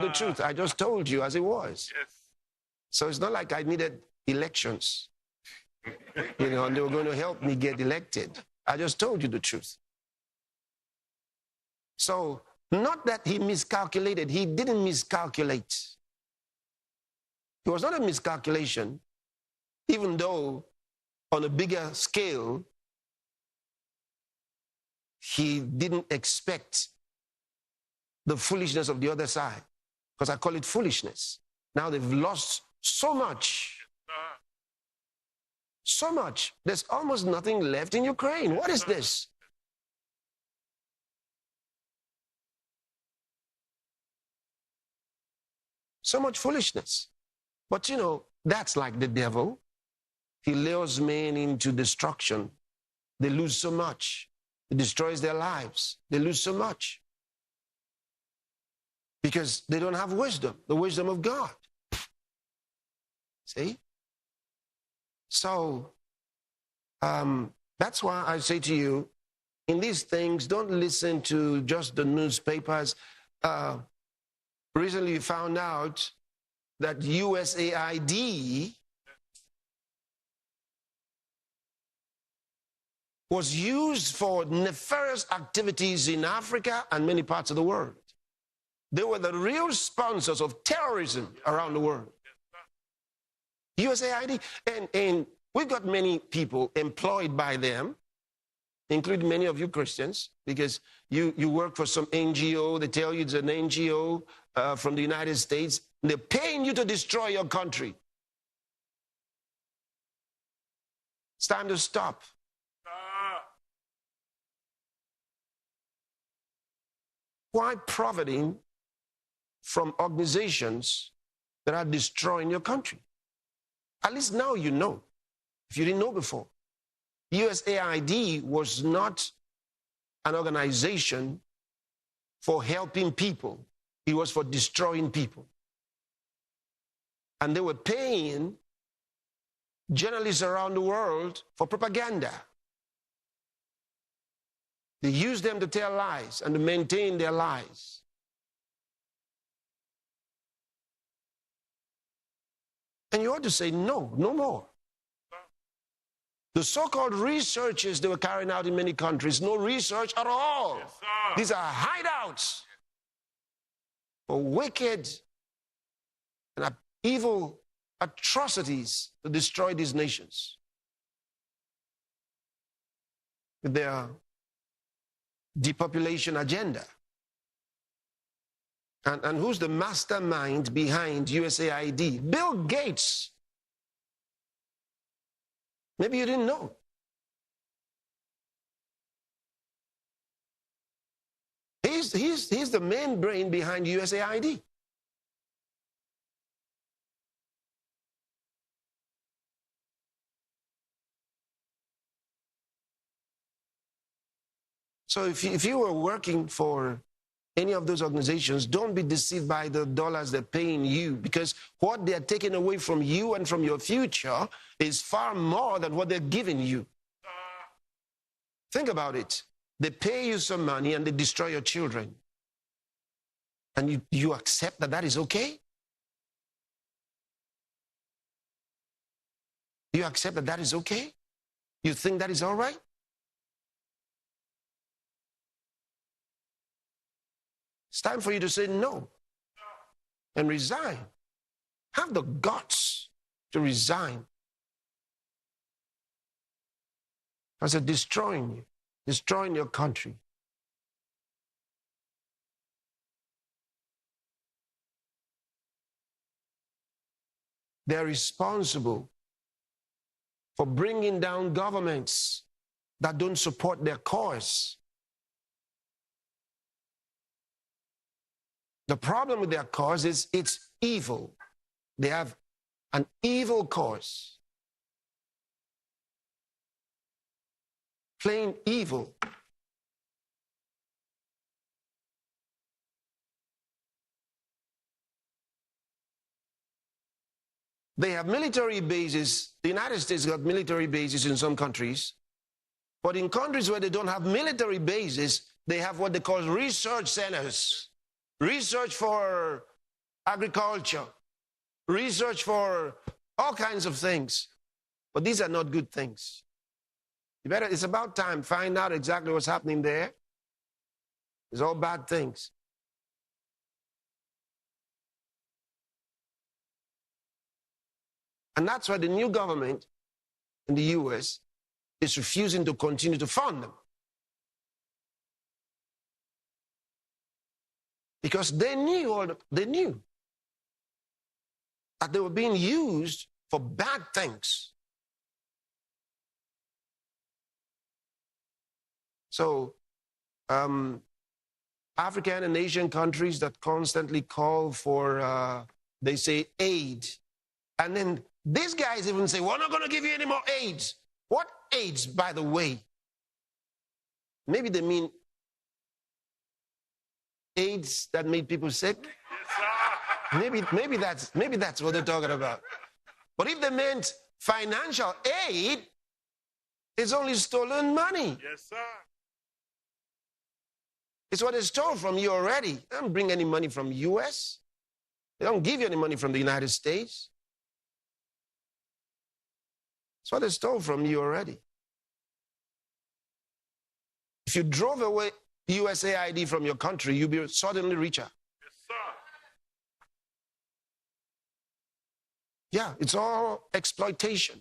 the truth. I just told you as it was. Yes. So it's not like I needed elections, and they were going to help me get elected. I just told you the truth. So, not that he miscalculated. He didn't miscalculate. It was not a miscalculation, even though on a bigger scale, he didn't expect the foolishness of the other side, because I call it foolishness. Now they've lost so much. So much. There's almost nothing left in Ukraine. What is this? So much foolishness. But that's like the devil. He lures men into destruction. They lose so much. It destroys their lives. They lose so much. Because they don't have wisdom, the wisdom of God. See? So, that's why I say to you, in these things, don't listen to just the newspapers. Recently, we found out that USAID was used for nefarious activities in Africa and many parts of the world. They were the real sponsors of terrorism around the world. USAID, and we've got many people employed by them, including many of you Christians, because you work for some NGO. They tell you it's an NGO from the United States. They're paying you to destroy your country. It's time to stop. Why profiting from organizations that are destroying your country? At least now you know, if you didn't know before. USAID was not an organization for helping people. It was for destroying people. And they were paying journalists around the world for propaganda. They used them to tell lies and to maintain their lies. And you ought to say, no, no more. The so-called researches they were carrying out in many countries, no research at all. Yes, these are hideouts for wicked and evil atrocities to destroy these nations with their depopulation agenda. And who's the mastermind behind USAID? Bill Gates. Maybe you didn't know. He's the main brain behind USAID. So if you were working for any of those organizations, don't be deceived by the dollars they're paying you, because what they're taking away from you and from your future is far more than what they're giving you. Think about it. They pay you some money and they destroy your children. And you accept that that is okay? You accept that that is okay? You think that is all right? It's time for you to say no and resign. Have the guts to resign. Because they're destroying you, destroying your country. They're responsible for bringing down governments that don't support their cause. The problem with their cause is it's evil. They have an evil cause. Plain evil. They have military bases. The United States got military bases in some countries. But in countries where they don't have military bases, they have what they call research centers. Research for agriculture, research for all kinds of things. But these are not good things. It's about time, find out exactly what's happening there. It's all bad things. And that's why the new government in the US is refusing to continue to fund them. Because they knew that they were being used for bad things. So, African and Asian countries that constantly call for, they say, aid. And then these guys even say, we're not going to give you any more aids. What aids, by the way? Maybe they mean AIDS that made people sick. Maybe that's what they're talking about. But if they meant financial aid, it's only stolen money. Yes, sir. It's what they stole from you already. They don't bring any money from US. They don't give you any money from the United States. It's what they stole from you already. If you drove away USAID from your country, you'll be suddenly richer. Yes, sir. Yeah, it's all exploitation.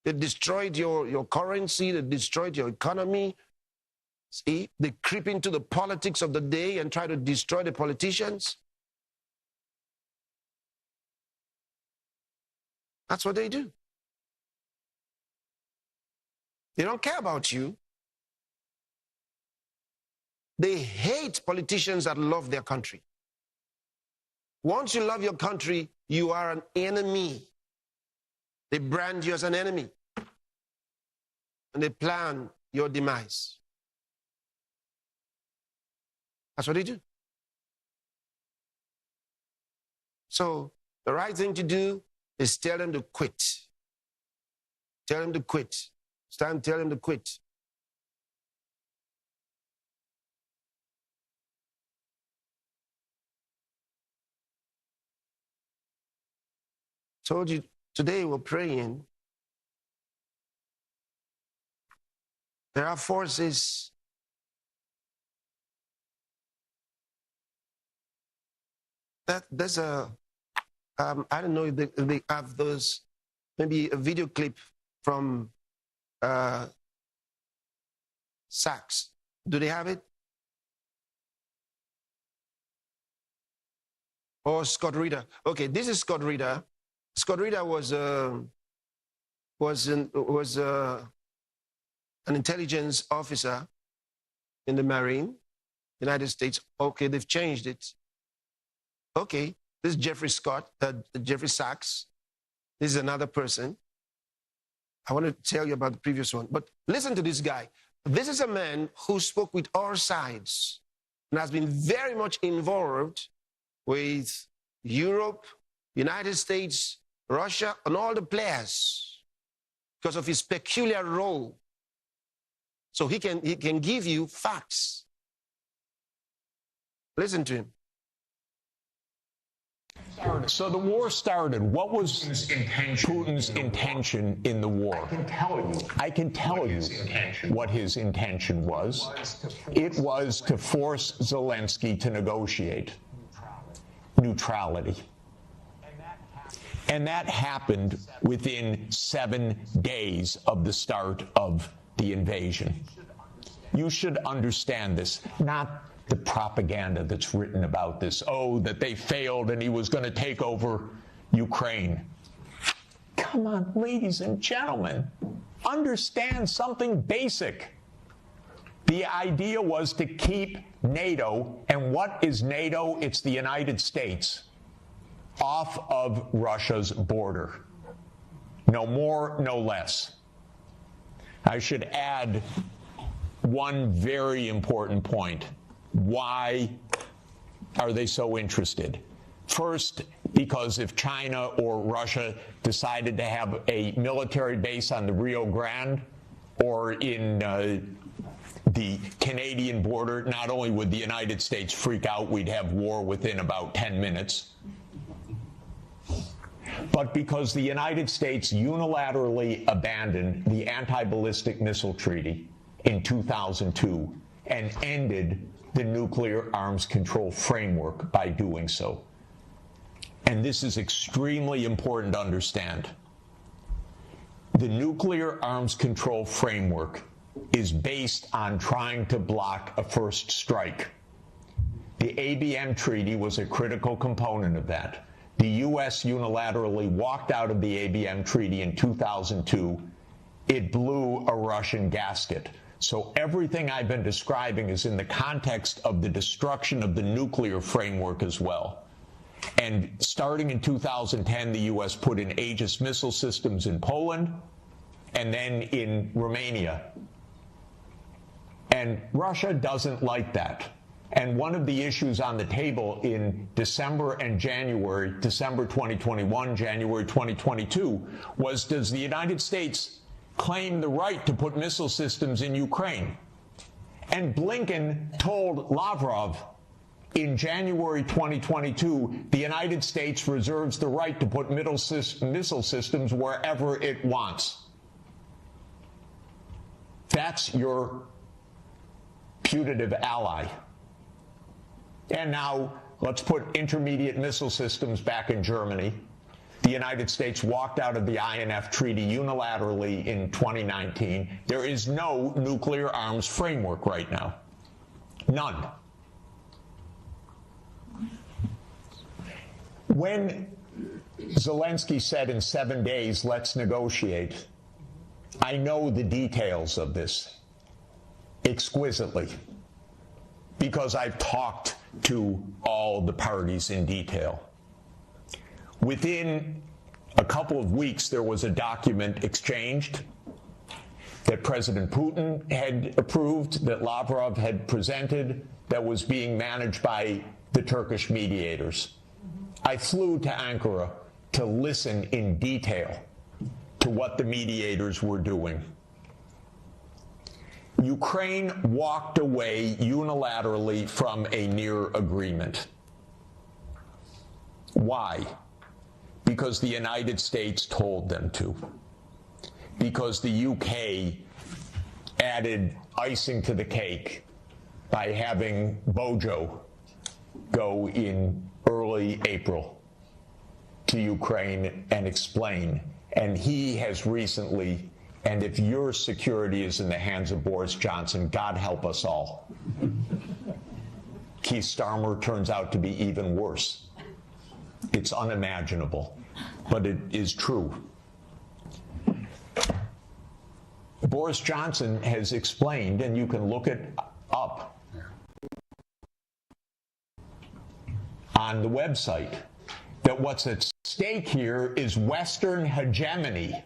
They destroyed your currency. They destroyed your economy. See, they creep into the politics of the day and try to destroy the politicians. That's what they do. They don't care about you. They hate politicians that love their country. Once you love your country, you are an enemy. They brand you as an enemy. And they plan your demise. That's what they do. So the right thing to do is tell them to quit. Tell them to quit. It's time to tell them to quit. Told you today we're praying. There are forces there's a, I don't know if they have those, maybe a video clip from Sachs. Do they have it? Or Scott Reeder? Okay, this is Scott Reeder. Scott Reeder was an intelligence officer in the Marine, United States. Okay, they've changed it. Okay, this is Jeffrey Sachs. This is another person. I want to tell you about the previous one. But listen to this guy. This is a man who spoke with all sides and has been very much involved with Europe, United States, Russia, and all the players because of his peculiar role. So he can give you facts. Listen to him. So the war started. What was Putin's intention in the war? I can tell you what his intention was. It was to force Zelensky to negotiate neutrality. And that happened within 7 days of the start of the invasion. You should understand this, not the propaganda that's written about this. Oh, that they failed and he was going to take over Ukraine. Come on, ladies and gentlemen, understand something basic. The idea was to keep NATO, and what is NATO? It's the United States, off of Russia's border. No more, no less. I should add one very important point. Why are they so interested? First, because if China or Russia decided to have a military base on the Rio Grande or in the Canadian border, not only would the United States freak out, we'd have war within about 10 minutes. but because the United States unilaterally abandoned the Anti-Ballistic Missile Treaty in 2002 and ended the Nuclear Arms Control Framework by doing so. And this is extremely important to understand. The Nuclear Arms Control Framework is based on trying to block a first strike. The ABM treaty was a critical component of that. The U.S. unilaterally walked out of the ABM treaty in 2002. It blew a Russian gasket. So everything I've been describing is in the context of the destruction of the nuclear framework as well. And starting in 2010, the U.S. put in Aegis missile systems in Poland and then in Romania. And Russia doesn't like that. And one of the issues on the table in December and January, December 2021, January 2022, was, does the United States claim the right to put missile systems in Ukraine? And Blinken told Lavrov in January 2022, the United States reserves the right to put missile systems wherever it wants. That's your putative ally. And now let's put intermediate missile systems back in Germany. The United States walked out of the INF Treaty unilaterally in 2019. There is no nuclear arms framework right now. None. When Zelensky said in 7 days, let's negotiate, I know the details of this exquisitely because I've talked to all the parties in detail. Within a couple of weeks, there was a document exchanged that President Putin had approved, that Lavrov had presented, that was being managed by the Turkish mediators. I flew to Ankara to listen in detail to what the mediators were doing. Ukraine walked away unilaterally from a near agreement. Why? Because the United States told them to. Because the UK added icing to the cake by having Bojo go in early April to Ukraine and explain. And he has recently, and if your security is in the hands of Boris Johnson, God help us all. Keith Starmer turns out to be even worse. It's unimaginable, but it is true. Boris Johnson has explained, and you can look it up on the website, that what's at stake here is Western hegemony.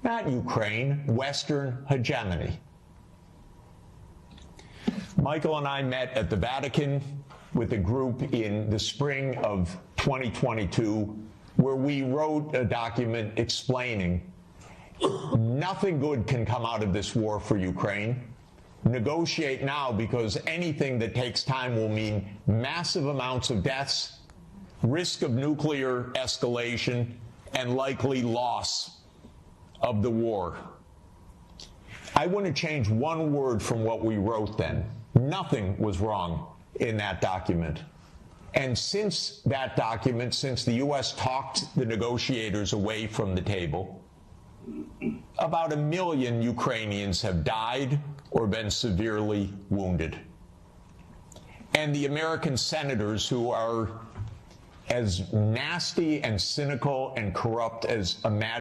Not Ukraine, Western hegemony. Michael and I met at the Vatican with a group in the spring of 2022 where we wrote a document explaining nothing good can come out of this war for Ukraine. Negotiate now, because anything that takes time will mean massive amounts of deaths, risk of nuclear escalation, and likely loss of the war. I want to change one word from what we wrote then. Nothing was wrong in that document. And since that document, since the U.S. talked the negotiators away from the table, about 1 million Ukrainians have died or been severely wounded. And the American senators, who are as nasty and cynical and corrupt as imaginable,